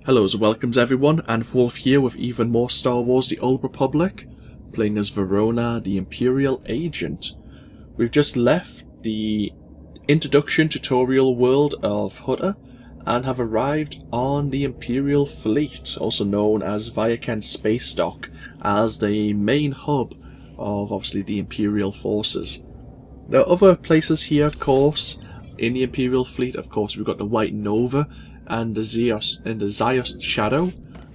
Hello and welcomes everyone, AnthWolf here with even more Star Wars The Old Republic, playing as Verona, the Imperial agent. We've just left the introduction tutorial world of Hutta and have arrived on the Imperial fleet, also known as Vaiken Spacedock, as the main hub of obviously the Imperial forces. There are other places here, of course, in the Imperial fleet. Of course, we've got the White Nova and the Ziost Shadow,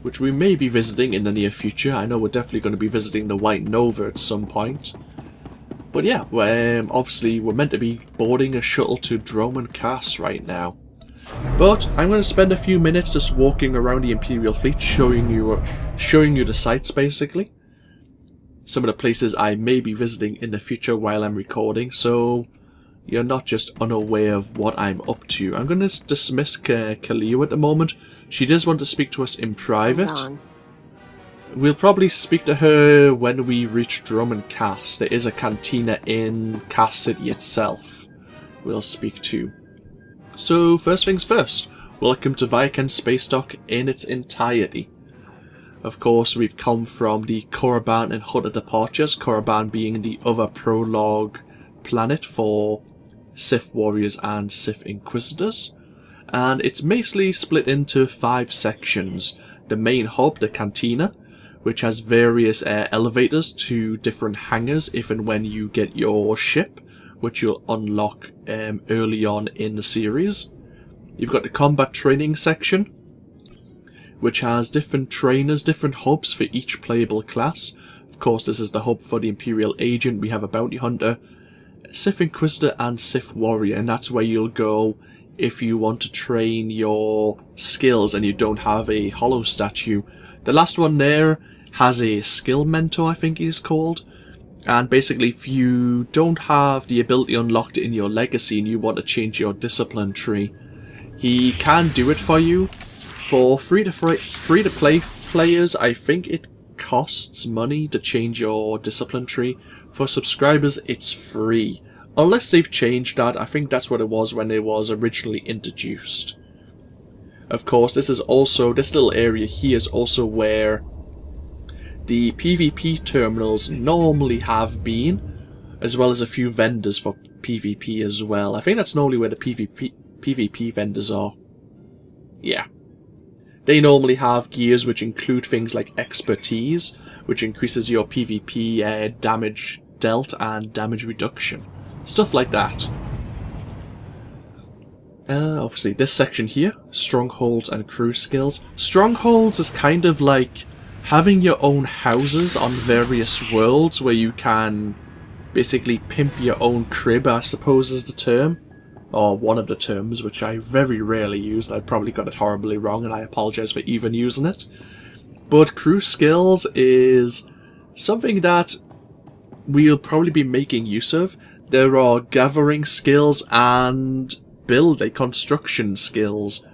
which we may be visiting in the near future. I know we're definitely going to be visiting the White Nova at some point. But yeah, obviously we're meant to be boarding a shuttle to Dromund Kaas right now. But I'm going to spend a few minutes just walking around the Imperial fleet, showing you the sights basically. Some of the places I may be visiting in the future while I'm recording, so you're not just unaware of what I'm up to. I'm going to dismiss Kaleo at the moment. She does want to speak to us in private. We'll probably speak to her when we reach Dromund Kaas. There is a cantina in Kaas City itself we'll speak to. So first things first, welcome to Vaiken Spacedock in its entirety. Of course, we've come from the Korriban and Hutta departures, Korriban being the other prologue planet for Sith warriors and Sith inquisitors, and it's basically split into 5 sections. The main hub, the cantina, which has various elevators to different hangars if and when you get your ship, which you'll unlock early on in the series. You've got the combat training section, which has different trainers, different hubs for each playable class. Of course, this is the hub for the Imperial agent. We have a bounty hunter, Sith Inquisitor and Sith Warrior, and that's where you'll go if you want to train your skills and you don't have a hollow statue. The last one there has a skill mentor, I think he's called, and basically if you don't have the ability unlocked in your legacy and you want to change your discipline tree, he can do it for you. For free-to-play players, I think it costs money to change your discipline tree. For subscribers, it's free. Unless they've changed that. I think that's what it was when it was originally introduced. Of course, this little area here is also where the PvP terminals normally have been, as well as a few vendors for PvP as well. I think that's normally where the PvP vendors are. Yeah. They normally have gears which include things like expertise, which increases your PvP damage dealt and damage reduction. Stuff like that. Obviously this section here, strongholds and crew skills. Strongholds is kind of like having your own houses on various worlds where you can basically pimp your own crib, I suppose is the term. Or one of the terms, which I very rarely use. I probably got it horribly wrong and I apologise for even using it. But crew skills is something that we'll probably be making use of. There are gathering skills and construction skills.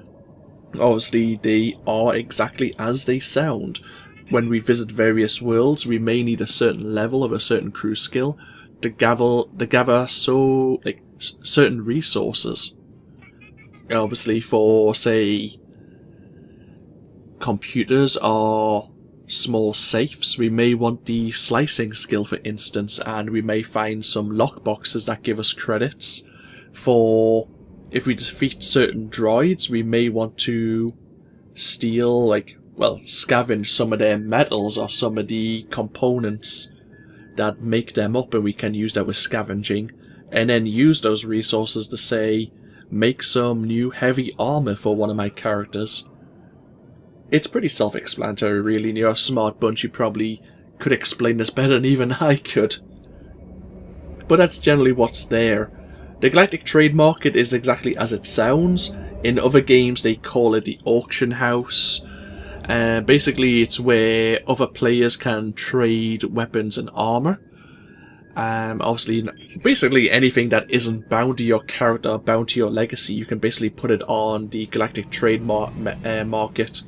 Obviously they are exactly as they sound. When we visit various worlds we may need a certain level of a certain crew skill to gather certain resources. Obviously for, say, computers or small safes, we may want the slicing skill for instance, and we may find some lockboxes that give us credits. For if we defeat certain droids, we may want to steal, scavenge some of their metals or some of the components that make them up, and we can use that with scavenging, and then use those resources to, say, make some new heavy armor for one of my characters. It's pretty self-explanatory really, and you're a smart bunch, you probably could explain this better than even I could. But that's generally what's there. The Galactic trade market is exactly as it sounds. In other games they call it the auction house. Basically it's where other players can trade weapons and armor. Obviously, basically anything that isn't bound to your character, bound to your legacy, you can basically put it on the Galactic trade market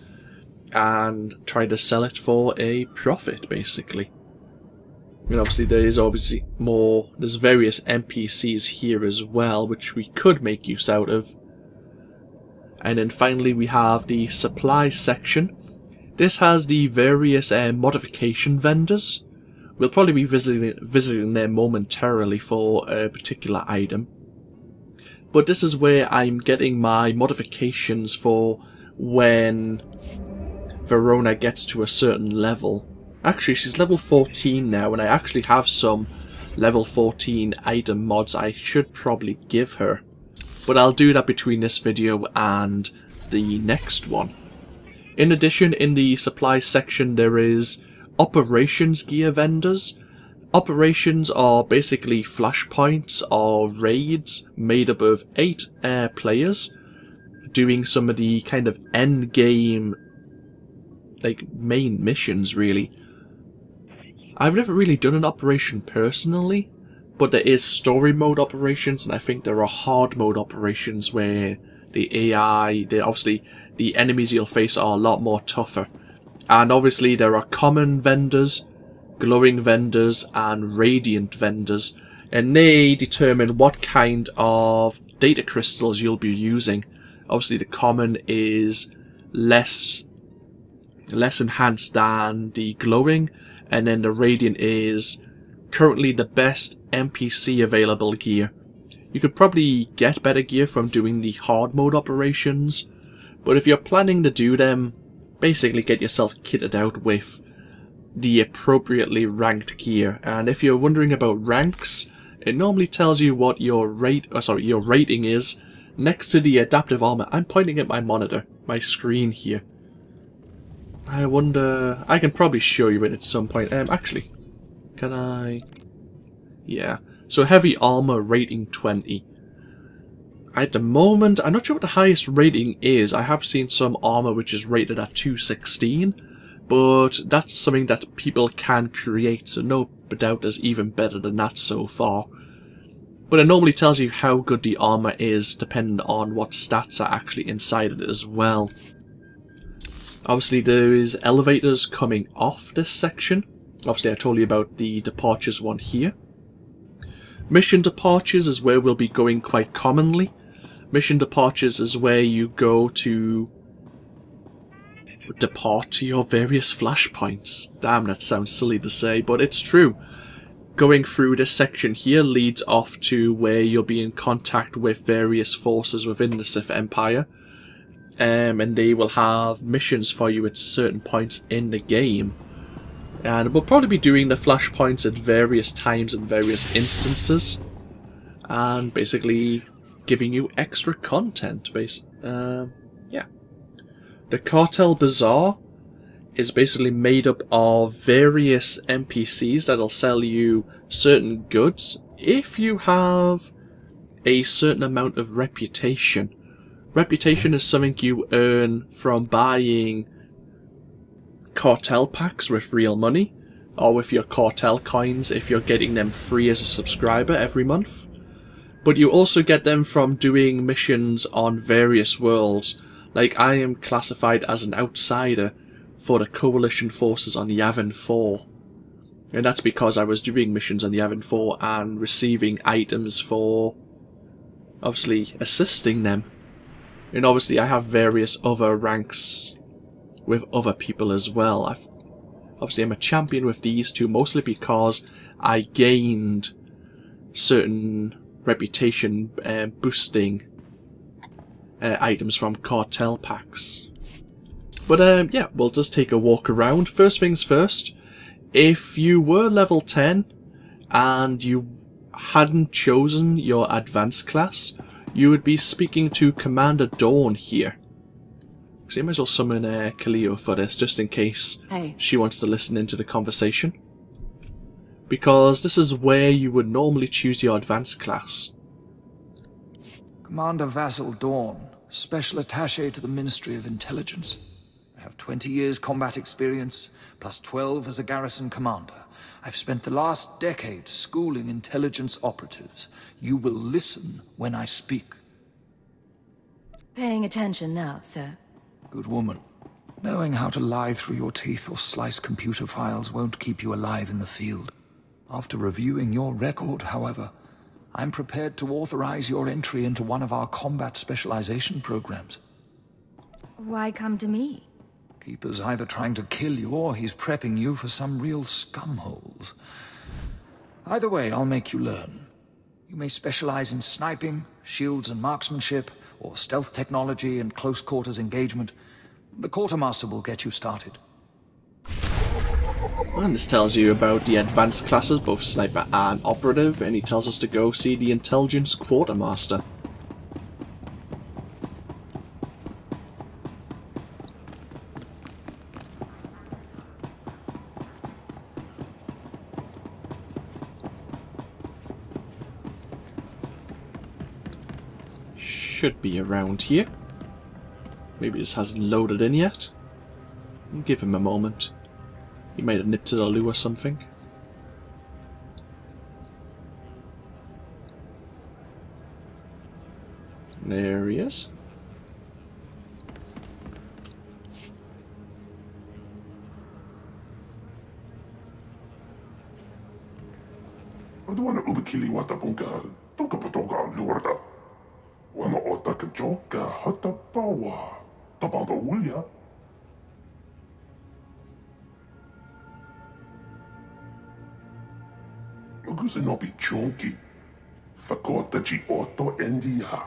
and try to sell it for a profit, basically. And obviously there's various NPCs here as well, which we could make use out of. And then finally we have the supply section. This has the various modification vendors. We'll probably be visiting them momentarily for a particular item. But this is where I'm getting my modifications for when Verona gets to a certain level. Actually, she's level 14 now, and I actually have some level 14 item mods I should probably give her. But I'll do that between this video and the next one. In addition, in the supply section there is operations gear vendors. Operations are basically flashpoints or raids made up of 8 players doing some of the kind of end game, like, main missions really. I've never really done an operation personally, but there is story mode operations, and I think there are hard mode operations where the AI, obviously the enemies you'll face are a lot more tougher. And obviously there are common vendors, glowing vendors and radiant vendors, and they determine what kind of data crystals you'll be using. Obviously the common is less enhanced than the glowing, and then the radiant is currently the best NPC available gear. You could probably get better gear from doing the hard mode operations, but if you're planning to do them, basically get yourself kitted out with the appropriately ranked gear. And if you're wondering about ranks, it normally tells you what your rating is next to the adaptive armor. I'm pointing at my monitor, my screen here. I wonder, I can probably show you it at some point. Actually, can I? Yeah. So heavy armor rating 20. At the moment, I'm not sure what the highest rating is. I have seen some armor which is rated at 216, but that's something that people can create, so no doubt there's even better than that so far. But it normally tells you how good the armor is depending on what stats are actually inside it as well. Obviously there is elevators coming off this section. Obviously I told you about the departures one here. Mission departures is where we'll be going quite commonly. Mission departures is where you go to depart to your various flashpoints. Damn, that sounds silly to say, but it's true. Going through this section here leads off to where you'll be in contact with various forces within the Sith Empire. And they will have missions for you at certain points in the game. And we'll probably be doing the flashpoints at various times and various instances. And basically giving you extra content. Yeah. The Cartel Bazaar is basically made up of various NPCs that'll sell you certain goods if you have a certain amount of reputation. Reputation is something you earn from buying cartel packs with real money, or with your cartel coins if you're getting them free as a subscriber every month. But you also get them from doing missions on various worlds. Like, I am classified as an outsider for the coalition forces on Yavin 4. And that's because I was doing missions on Yavin 4 and receiving items for, obviously, assisting them. And obviously I have various other ranks with other people as well. Obviously I'm a champion with these two, mostly because I gained certain reputation boosting items from cartel packs. But yeah, we'll just take a walk around. First things first, if you were level 10 and you hadn't chosen your advanced class, you would be speaking to Commander Dawn here. So you might as well summon Kaleo for this, just in case she wants to listen into the conversation. Because this is where you would normally choose your advanced class. Commander Vassal Dawn, Special Attaché to the Ministry of Intelligence. I have 20 years combat experience, plus 12 as a garrison commander. I've spent the last decade schooling intelligence operatives. You will listen when I speak. Paying attention now, sir. Good woman. Knowing how to lie through your teeth or slice computer files won't keep you alive in the field. After reviewing your record, however, I'm prepared to authorize your entry into one of our combat specialization programs. Why come to me? Keeper's either trying to kill you or he's prepping you for some real scumholes. Either way, I'll make you learn. You may specialize in sniping, shields and marksmanship, or stealth technology and close quarters engagement. The quartermaster will get you started. And this tells you about the advanced classes, both sniper and operative, and he tells us to go see the intelligence quartermaster. Should be around here. Maybe this hasn't loaded in yet. Give him a moment. He might have nipped to the loo or something. There he is. Aduana ubikili watapunga, toka potoga lurda. Wama otaka joka hata pawa, tapanga ulya. Magusa nobi chonki, fakota ji oto endia.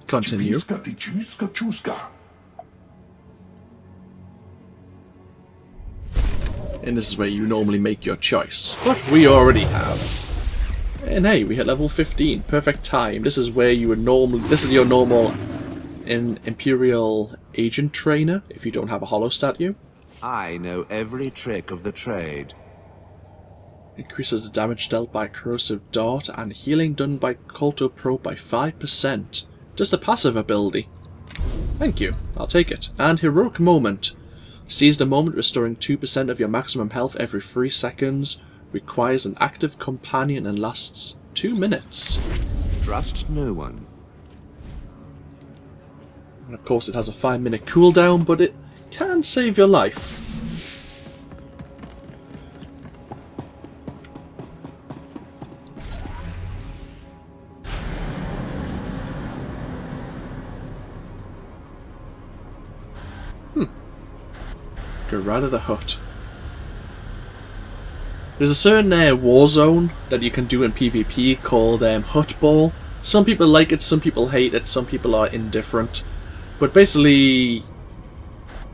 Continue. Chiviska ti chuska chuska. And this is where you normally make your choice. But we already have. And hey, we hit level 15. Perfect time. This is where you would normally... This is your normal Imperial agent trainer, if you don't have a holo statue. I know every trick of the trade. Increases the damage dealt by corrosive dart and healing done by Cartel Probe by 5%. Just a passive ability. Thank you. I'll take it. And Heroic Moment. Seize the moment, restoring 2% of your maximum health every 3 seconds. Requires an active companion and lasts 2 minutes. Trust no one. And of course it has a 5-minute cooldown, but it can save your life. Go right at the hut. There's a certain war zone that you can do in PvP called Hut Ball. Some people like it, some people hate it, some people are indifferent. But basically,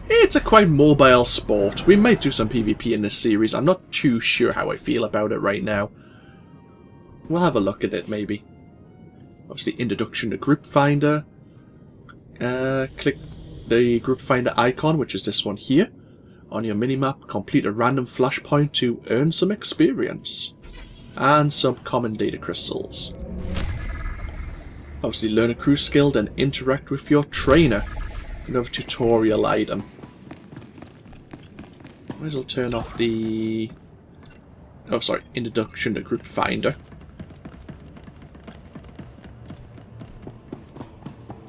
it's a quite mobile sport. We might do some PvP in this series. I'm not too sure how I feel about it right now. We'll have a look at it, maybe. Obviously, introduction to Group Finder. Click the Group Finder icon, which is this one here. On your minimap, complete a random flashpoint to earn some experience. And some common data crystals. Obviously, learn a crew skill, then interact with your trainer. Another tutorial item. Might as well turn off the... Oh, sorry, introduction to Group Finder.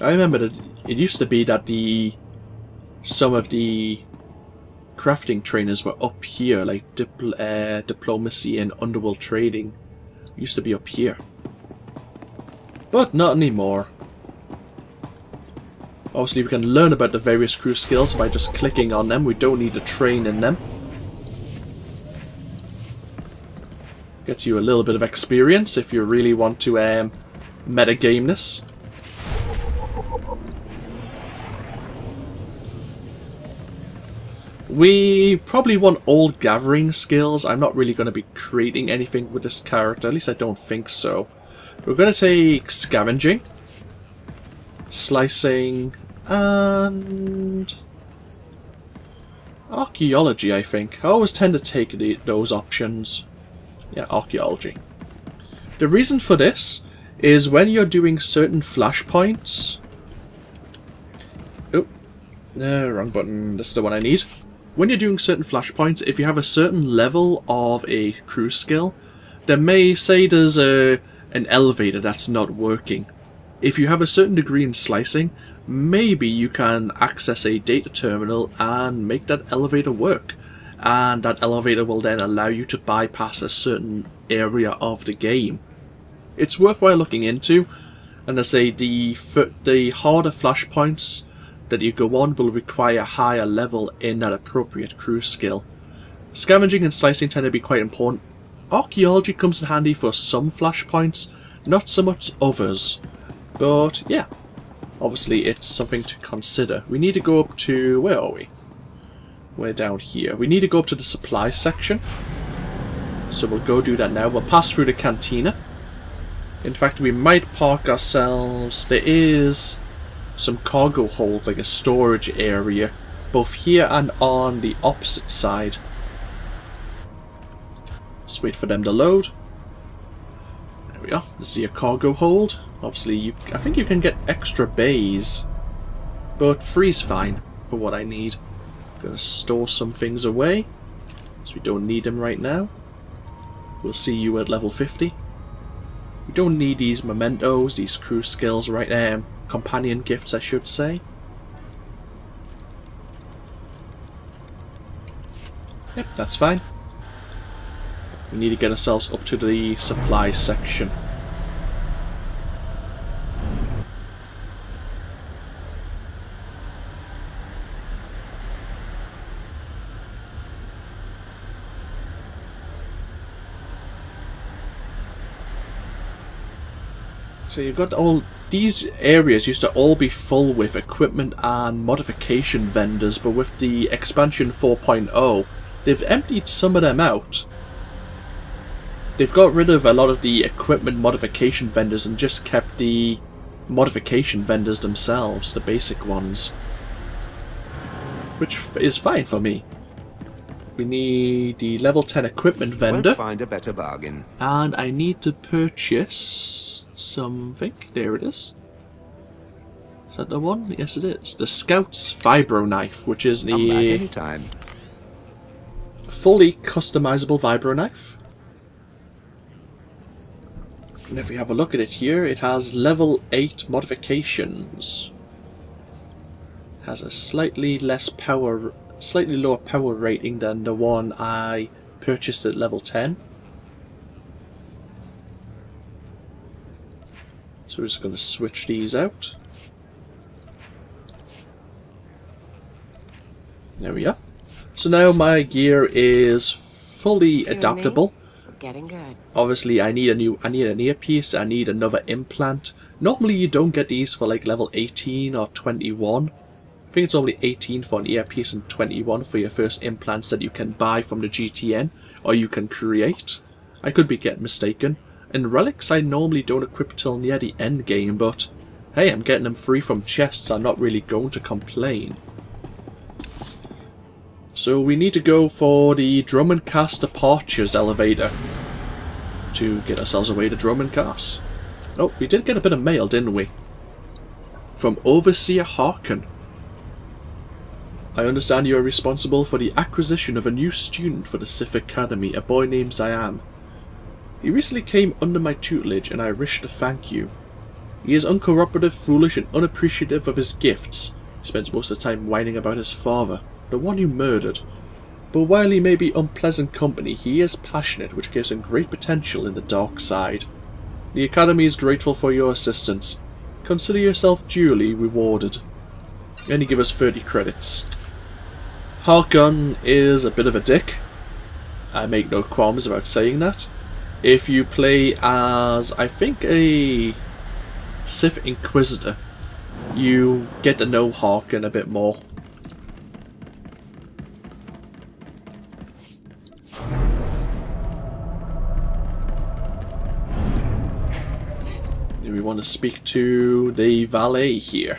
I remember that it used to be that some of the crafting trainers were up here, like diplomacy and underworld trading used to be up here. But not anymore. Obviously we can learn about the various crew skills by just clicking on them. We don't need to train in them. Gets you a little bit of experience if you really want to metagame this. We probably want all gathering skills. I'm not really going to be creating anything with this character. At least I don't think so. We're going to take scavenging, slicing, and archaeology, I think. I always tend to take those options. Yeah, archaeology. The reason for this is when you're doing certain flashpoints... Oh, wrong button. This is the one I need. When you're doing certain flashpoints, if you have a certain level of a crew skill, they may say there's an elevator that's not working. If you have a certain degree in slicing, maybe you can access a data terminal and make that elevator work. And that elevator will then allow you to bypass a certain area of the game. It's worthwhile looking into, and I say the harder flashpoints that you go on will require a higher level in that appropriate crew skill. Scavenging and slicing tend to be quite important. Archaeology comes in handy for some flashpoints, not so much others. But yeah, obviously it's something to consider. We need to go up to... where are we? We're down here. We need to go up to the supply section. So we'll go do that now. We'll pass through the cantina. In fact, we might park ourselves... there is some cargo hold, like a storage area, both here and on the opposite side. Just wait for them to load. There we are. This is your cargo hold. Obviously, I think you can get extra bays, but 3's fine for what I need. I'm going to store some things away, so we don't need them right now. We'll see you at level 50. We don't need these mementos, these crew skills right there. Companion gifts, I should say. Yep, that's fine. We need to get ourselves up to the supply section. So you've got all these areas used to all be full with equipment and modification vendors, but with the expansion 4.0, they've emptied some of them out. They've got rid of a lot of the equipment modification vendors and just kept the modification vendors themselves, the basic ones. Which is fine for me. We need the level 10 equipment vendor. Won't find a better bargain. And I need to purchase something. There it is. Is that the one? Yes, it is. The Scout's Vibro Knife, which is Come back the anytime. fully customizable Vibro Knife. And if we have a look at it here, it has level 8 modifications. Has a slightly lower power rating than the one I purchased at level 10. So we're just going to switch these out. There we are. So now my gear is fully adaptable. Getting good. Obviously, I need an earpiece. I need another implant. Normally, you don't get these for like level 18 or 21. I think it's only 18 for an earpiece and 21 for your first implants that you can buy from the GTN or you can create. I could be getting mistaken. And relics, I normally don't equip till near the end game, but hey, I'm getting them free from chests. I'm not really going to complain. So we need to go for the Drum & Cast Departures elevator to get ourselves away to Drum & Cast. Oh, we did get a bit of mail, didn't we? From Overseer Harkin. I understand you are responsible for the acquisition of a new student for the Sith Academy, a boy named Ziam. He recently came under my tutelage and I wish to thank you. He is uncooperative, foolish and unappreciative of his gifts. He spends most of the time whining about his father, the one you murdered. But while he may be unpleasant company, he is passionate, which gives him great potential in the dark side. The Academy is grateful for your assistance. Consider yourself duly rewarded. And he give us 30 credits. Harkon is a bit of a dick. I make no qualms about saying that. If you play as, I think, a Sith Inquisitor, you get to know Harkon a bit more. We want to speak to the valet here.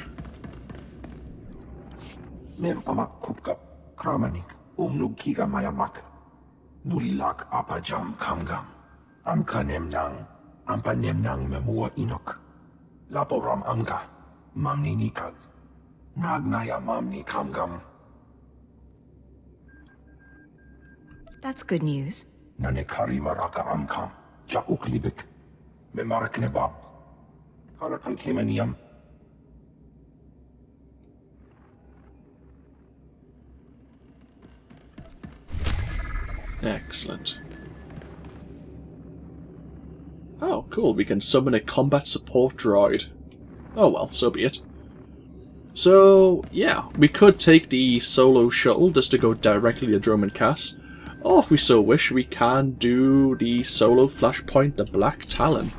Mem amak kupkap kramanik umnug kiga mayamak nulilak apajam kamgam amka nemnang ampa nemnang memua inok laporam amka mamni nikag nagnaya mamni kamgam. That's good news. Nanekari maraka amkam ja uklibik memarak nebab harakan kemaniam. Excellent. Oh, cool. We can summon a combat support droid. Oh well, so be it. So, yeah, we could take the solo shuttle just to go directly to Dromund Kaas. Or if we so wish, we can do the solo flashpoint, the Black Talon.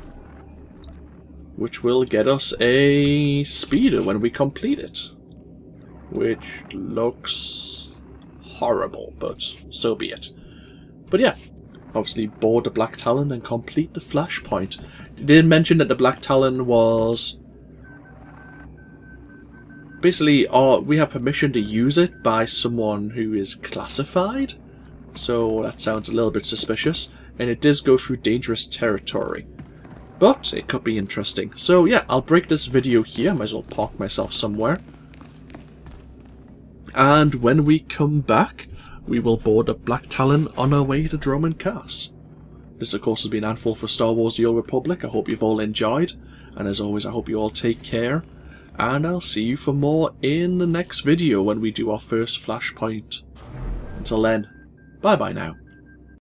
Which will get us a speeder when we complete it. Which looks horrible, but so be it. But yeah, obviously board the Black Talon and complete the flashpoint. They did mention that the Black Talon was... basically, we have permission to use it by someone who is classified. So that sounds a little bit suspicious. And it does go through dangerous territory. But it could be interesting. So yeah, I'll break this video here. Might as well park myself somewhere. And when we come back, we will board a Black Talon on our way to Dromund Kaas. This of course has been AnthWolf for Star Wars The Old Republic. I hope you've all enjoyed. And as always, I hope you all take care. And I'll see you for more in the next video when we do our first flashpoint. Until then, bye bye now.